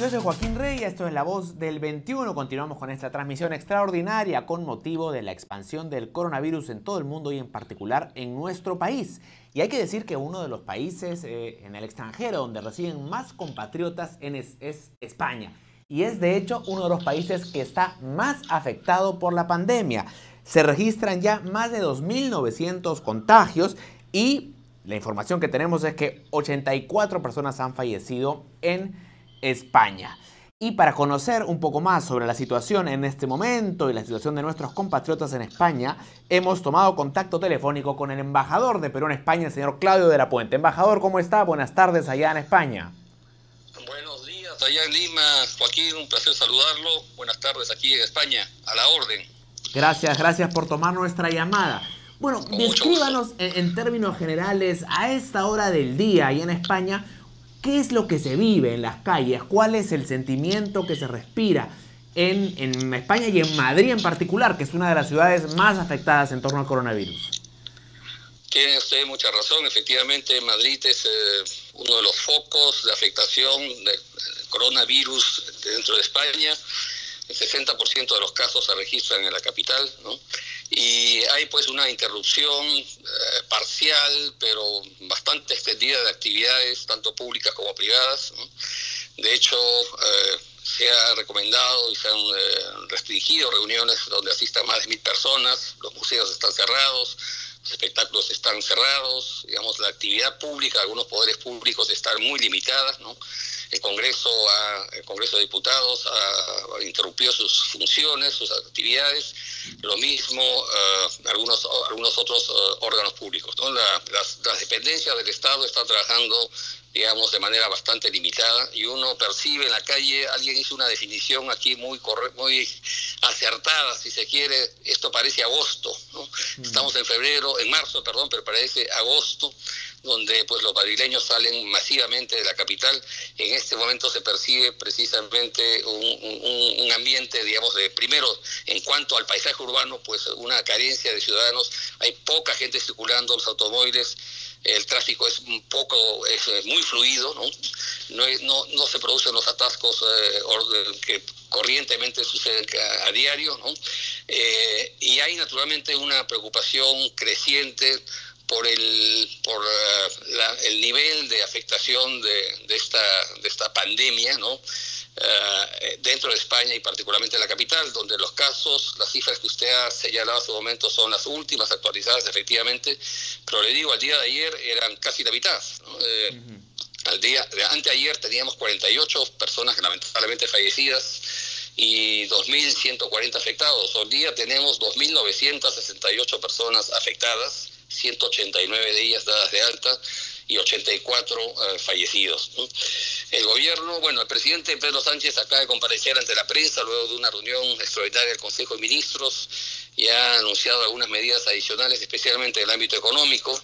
Yo soy Joaquín Rey, esto es La Voz del 21. Continuamos con esta transmisión extraordinaria con motivo de la expansión del coronavirus en todo el mundo y en particular en nuestro país. Y hay que decir que uno de los países en el extranjero donde residen más compatriotas es España. Y es de hecho uno de los países que está más afectado por la pandemia. Se registran ya más de 2.900 contagios y la información que tenemos es que 84 personas han fallecido en España. Y para conocer un poco más sobre la situación en este momento y la situación de nuestros compatriotas en España, hemos tomado contacto telefónico con el embajador de Perú en España, el señor Claudio de la Puente. Embajador, ¿cómo está? Buenas tardes allá en España. Buenos días allá en Lima, Joaquín, un placer saludarlo. Buenas tardes aquí en España, a la orden. Gracias por tomar nuestra llamada. Bueno, descríbanos en términos generales a esta hora del día y en España, ¿qué es lo que se vive en las calles? ¿Cuál es el sentimiento que se respira en España y en Madrid en particular, que es una de las ciudades más afectadas en torno al coronavirus? Tiene usted mucha razón. Efectivamente, Madrid es uno de los focos de afectación del coronavirus dentro de España. El 60% de los casos se registran en la capital, ¿no? Y hay pues una interrupción parcial, pero bastante extendida de actividades, tanto públicas como privadas, ¿no? De hecho, se ha recomendado y se han restringido reuniones donde asistan más de 1.000 personas, los museos están cerrados, los espectáculos están cerrados, digamos, la actividad pública de algunos poderes públicos está muy limitada, ¿no? El Congreso de Diputados ha interrumpido sus funciones, sus actividades, lo mismo algunos otros órganos públicos, ¿no? Las dependencias del Estado están trabajando, digamos, de manera bastante limitada, y uno percibe en la calle, alguien hizo una definición aquí muy acertada, si se quiere, esto parece agosto, ¿no? Estamos en marzo, pero parece agosto, donde pues los madrileños salen masivamente de la capital. En este momento se percibe precisamente un ambiente, digamos, primero, en cuanto al paisaje urbano, pues una carencia de ciudadanos, hay poca gente circulando, los automóviles, el tráfico es muy fluido, ¿no? No se producen los atascos que corrientemente suceden a diario, ¿no? Y hay naturalmente una preocupación creciente por el nivel de afectación de esta pandemia, ¿no? Dentro de España y particularmente en la capital, donde los casos, las cifras que usted ha señalado hace un momento son las últimas actualizadas efectivamente, pero le digo, al día de ayer eran casi la mitad, ¿no? Anteayer teníamos 48 personas lamentablemente fallecidas y 2.140 afectados. Hoy día tenemos 2.968 personas afectadas, 189 de ellas dadas de alta y 84 fallecidos, ¿no? El gobierno, el presidente Pedro Sánchez acaba de comparecer ante la prensa luego de una reunión extraordinaria del Consejo de Ministros y ha anunciado algunas medidas adicionales, especialmente en el ámbito económico,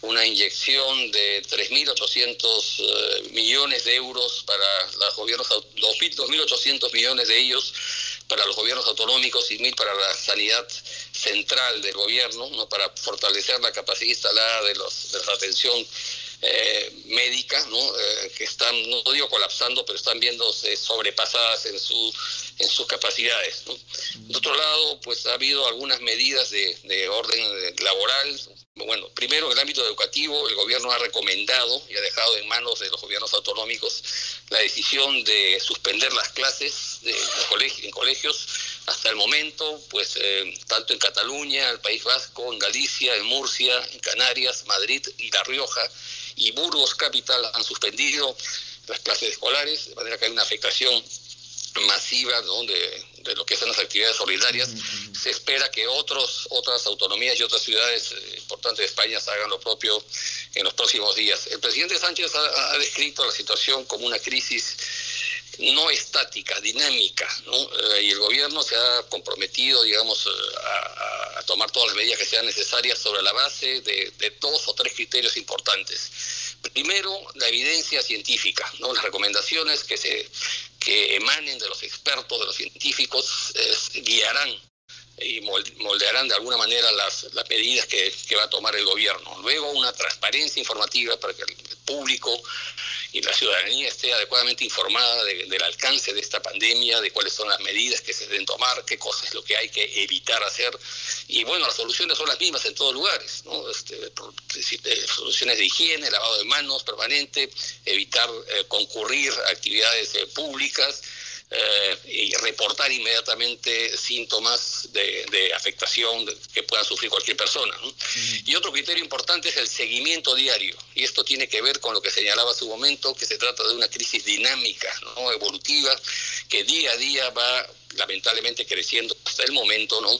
una inyección de 3.800 millones de euros para los gobiernos, 2.800 millones de ellos para los gobiernos autonómicos y 1.000 para la sanidad central del gobierno, ¿no? Para fortalecer la capacidad instalada de la atención médica, ¿no? Que están, no digo colapsando, pero están viéndose sobrepasadas en sus capacidades, ¿no? De otro lado, pues ha habido algunas medidas de orden laboral. Primero, en el ámbito educativo, el gobierno ha recomendado y ha dejado en manos de los gobiernos autonómicos la decisión de suspender las clases en colegios hasta el momento, pues tanto en Cataluña, el País Vasco, en Galicia, en Murcia, en Canarias, Madrid y La Rioja y Burgos Capital han suspendido las clases escolares, de manera que hay una afectación masiva, ¿no? de lo que son las actividades ordinarias. Se espera que otras autonomías y otras ciudades importantes de España hagan lo propio en los próximos días. El presidente Sánchez ha descrito la situación como una crisis no estática, dinámica, ¿no? Y el gobierno se ha comprometido, digamos, a tomar todas las medidas que sean necesarias sobre la base de 2 o 3 criterios importantes. Primero, la evidencia científica, ¿no? Las recomendaciones que emanen de los expertos, de los científicos, guiarán y moldearán de alguna manera las medidas que va a tomar el gobierno. Luego, una transparencia informativa para que público y la ciudadanía esté adecuadamente informada del alcance de esta pandemia, de cuáles son las medidas que se deben tomar, qué cosas es lo que hay que evitar hacer. Y bueno, las soluciones son las mismas en todos lugares, ¿no? Soluciones de higiene, lavado de manos permanente, evitar concurrir a actividades públicas, y reportar inmediatamente síntomas de afectación que puedan sufrir cualquier persona, ¿no? Y otro criterio importante es el seguimiento diario, y esto tiene que ver con lo que señalaba hace un momento, que se trata de una crisis dinámica, ¿no? Evolutiva, que día a día va lamentablemente creciendo hasta el momento, ¿no?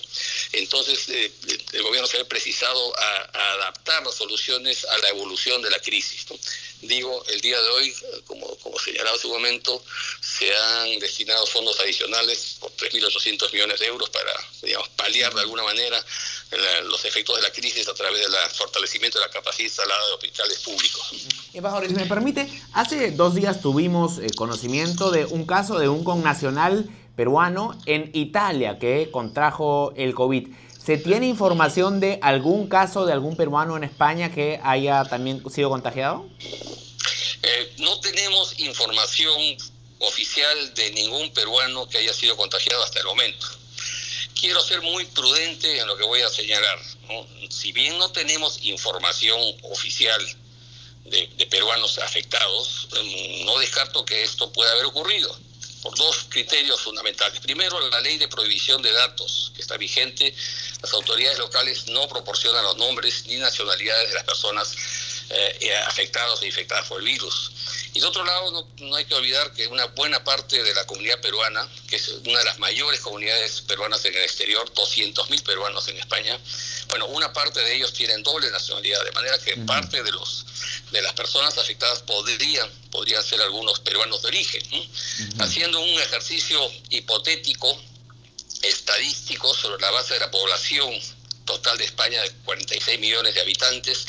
Entonces el gobierno se ha precisado a adaptar las soluciones a la evolución de la crisis, ¿no? Digo, el día de hoy, como señalaba hace un momento, se han destinado fondos adicionales por 3.800 millones de euros para, digamos, paliar de alguna manera los efectos de la crisis a través del fortalecimiento de la capacidad instalada de hospitales públicos. Embajador, si me permite, hace 2 días tuvimos conocimiento de un caso de un connacional peruano en Italia que contrajo el COVID. ¿Se tiene información de algún caso de algún peruano en España que haya también sido contagiado? No tenemos información oficial de ningún peruano que haya sido contagiado hasta el momento. Quiero ser muy prudente en lo que voy a señalar, ¿no? Si bien no tenemos información oficial de peruanos afectados, no descarto que esto pueda haber ocurrido, por 2 criterios fundamentales. Primero, la ley de prohibición de datos que está vigente. Las autoridades locales no proporcionan los nombres ni nacionalidades de las personas afectadas o infectadas por el virus. Y de otro lado, no hay que olvidar que una buena parte de la comunidad peruana, que es una de las mayores comunidades peruanas en el exterior, 200.000 peruanos en España, bueno, una parte de ellos tienen doble nacionalidad, de manera que parte de las personas afectadas podrían ser algunos peruanos de origen, ¿no? Haciendo un ejercicio hipotético, estadístico, sobre la base de la población total de España de 46 millones de habitantes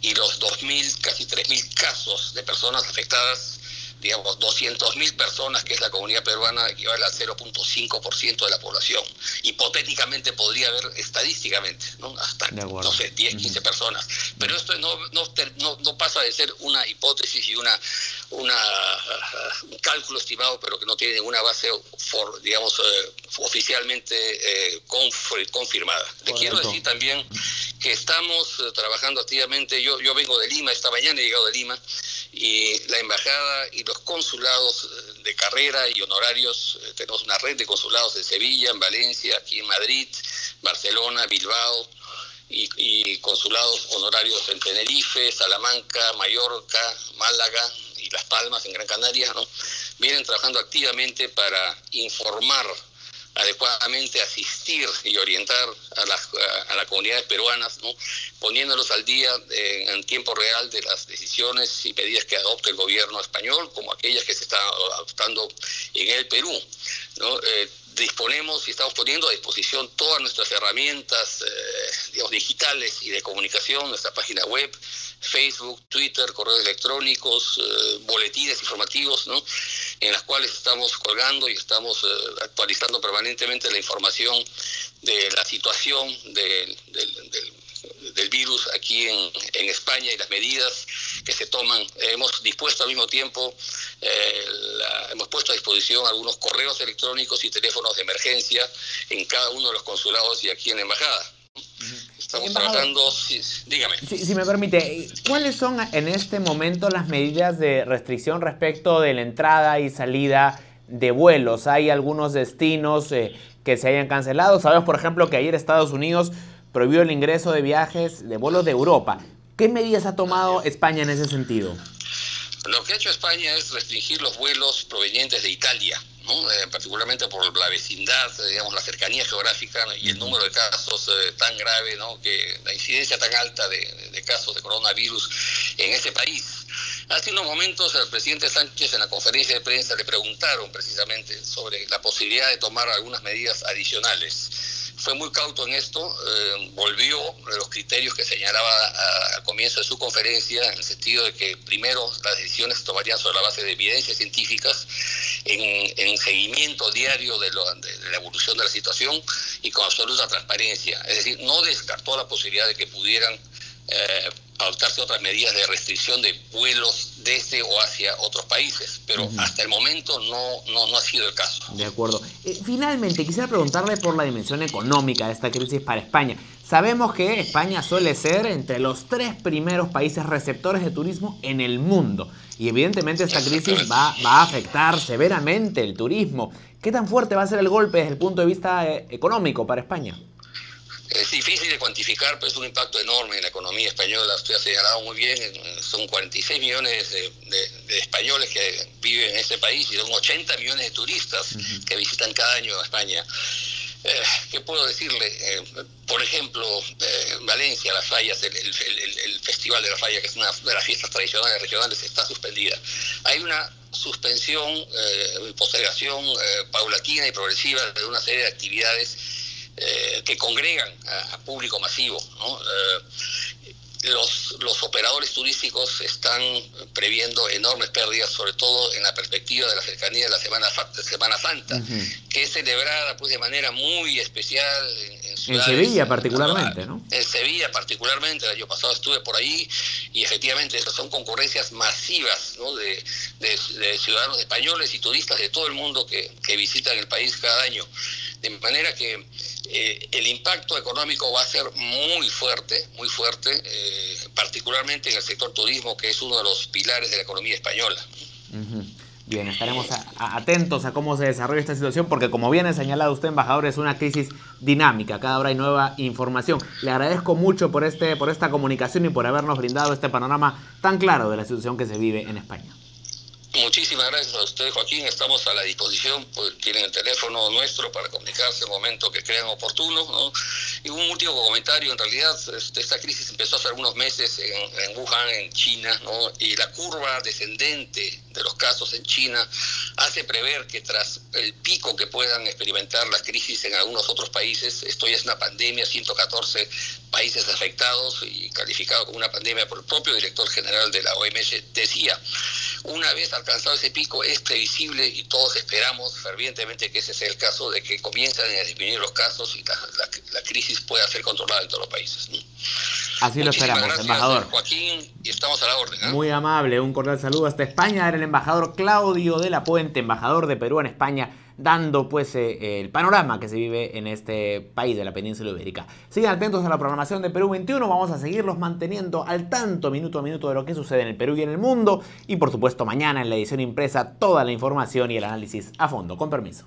y los 2.000, casi 3.000 casos de personas afectadas, digamos 200.000 personas, que es la comunidad peruana, equivale al 0.5% de la población. Hipotéticamente podría haber, estadísticamente, ¿no? Hasta, no sé, 10, 15 personas. Pero esto no pasa de ser una hipótesis y un cálculo estimado, pero que no tiene ninguna base, digamos, oficialmente confirmada. Le quiero decir también que estamos trabajando activamente. Yo vengo de Lima, esta mañana he llegado de Lima, y la embajada y los consulados de carrera y honorarios, tenemos una red de consulados en Sevilla, en Valencia, aquí en Madrid, Barcelona, Bilbao, y consulados honorarios en Tenerife, Salamanca, Mallorca, Málaga y Las Palmas en Gran Canaria, ¿no? Vienen trabajando activamente para informar adecuadamente, asistir y orientar a las comunidades peruanas, ¿no? Poniéndolos al día en tiempo real de las decisiones y medidas que adopte el gobierno español, como aquellas que se están adoptando en el Perú, ¿no? Disponemos y estamos poniendo a disposición todas nuestras herramientas digamos, digitales y de comunicación, nuestra página web, Facebook, Twitter, correos electrónicos, boletines informativos, ¿no? En las cuales estamos colgando y estamos actualizando permanentemente la información de la situación del virus aquí en España y las medidas que se toman. Hemos dispuesto al mismo tiempo, hemos puesto a disposición algunos correos electrónicos y teléfonos de emergencia en cada uno de los consulados y aquí en la embajada. Estamos trabajando, dígame. Si me permite, ¿cuáles son en este momento las medidas de restricción respecto de la entrada y salida de vuelos? ¿Hay algunos destinos que se hayan cancelado? Sabemos, por ejemplo, que ayer Estados Unidos prohibió el ingreso de viajes de vuelos de Europa. ¿Qué medidas ha tomado España en ese sentido? Lo que ha hecho España es restringir los vuelos provenientes de Italia, ¿no? Particularmente por la vecindad, digamos, la cercanía geográfica, ¿no? Y el número de casos tan grave, ¿no? Que la incidencia tan alta de casos de coronavirus en ese país. Hace unos momentos al presidente Sánchez en la conferencia de prensa le preguntaron precisamente sobre la posibilidad de tomar algunas medidas adicionales. Fue muy cauto en esto, volvió a los criterios que señalaba al comienzo de su conferencia, en el sentido de que primero las decisiones se tomarían sobre la base de evidencias científicas, en seguimiento diario de la evolución de la situación y con absoluta transparencia. Es decir, no descartó la posibilidad de que pudieran adoptarse otras medidas de restricción de vuelos desde o hacia otros países, pero hasta el momento no ha sido el caso. De acuerdo. Finalmente, quisiera preguntarle por la dimensión económica de esta crisis para España. Sabemos que España suele ser entre los 3 primeros países receptores de turismo en el mundo. Y evidentemente esta crisis va a afectar severamente el turismo. ¿Qué tan fuerte va a ser el golpe desde el punto de vista económico para España? Es difícil de cuantificar, pero es un impacto enorme en la economía española. Usted ha señalado muy bien, son 46 millones de españoles que viven en este país y son 80 millones de turistas que visitan cada año a España. ¿Qué puedo decirle? Por ejemplo, Valencia, las fallas, el Festival de la Falla, que es una de las fiestas tradicionales regionales, está suspendida. Hay una suspensión, postergación paulatina y progresiva de una serie de actividades que congregan a público masivo, ¿no? Los operadores turísticos están previendo enormes pérdidas, sobre todo en la perspectiva de la cercanía de la Semana Santa, que es celebrada pues de manera muy especial en ciudades. En Sevilla particularmente, ¿no? En Sevilla particularmente, el año pasado estuve por ahí y efectivamente son concurrencias masivas, ¿no? de ciudadanos españoles y turistas de todo el mundo que visitan el país cada año. De manera que el impacto económico va a ser muy fuerte, particularmente en el sector turismo, que es uno de los pilares de la economía española. Bien, estaremos atentos a cómo se desarrolla esta situación, porque como bien ha señalado usted, embajador, es una crisis dinámica, cada hora hay nueva información. Le agradezco mucho por esta comunicación y por habernos brindado este panorama tan claro de la situación que se vive en España. Muchísimas gracias a usted, Joaquín. Estamos a la disposición, pues tienen el teléfono nuestro para comunicarse en el momento que crean oportuno, ¿no? Y un último comentario, en realidad esta crisis empezó hace algunos meses en Wuhan, en China, ¿no? Y la curva descendente de los casos en China hace prever que tras el pico que puedan experimentar las crisis en algunos otros países, esto ya es una pandemia, 114 países afectados y calificado como una pandemia por el propio director general de la OMS, decía, una vez alcanzado ese pico es previsible y todos esperamos fervientemente que ese sea el caso, de que comiencen a disminuir los casos y la crisis pueda ser controlada en todos los países, ¿no? Así lo esperamos, gracias, embajador. Joaquín, y estamos a la orden, ¿eh? Muy amable, un cordial saludo hasta España. Era el embajador Claudio de la Puente, embajador de Perú en España, dando pues el panorama que se vive en este país de la península ibérica. Sigan atentos a la programación de Perú 21, vamos a seguirlos manteniendo al tanto minuto a minuto de lo que sucede en el Perú y en el mundo. Y por supuesto mañana en la edición impresa toda la información y el análisis a fondo. Con permiso.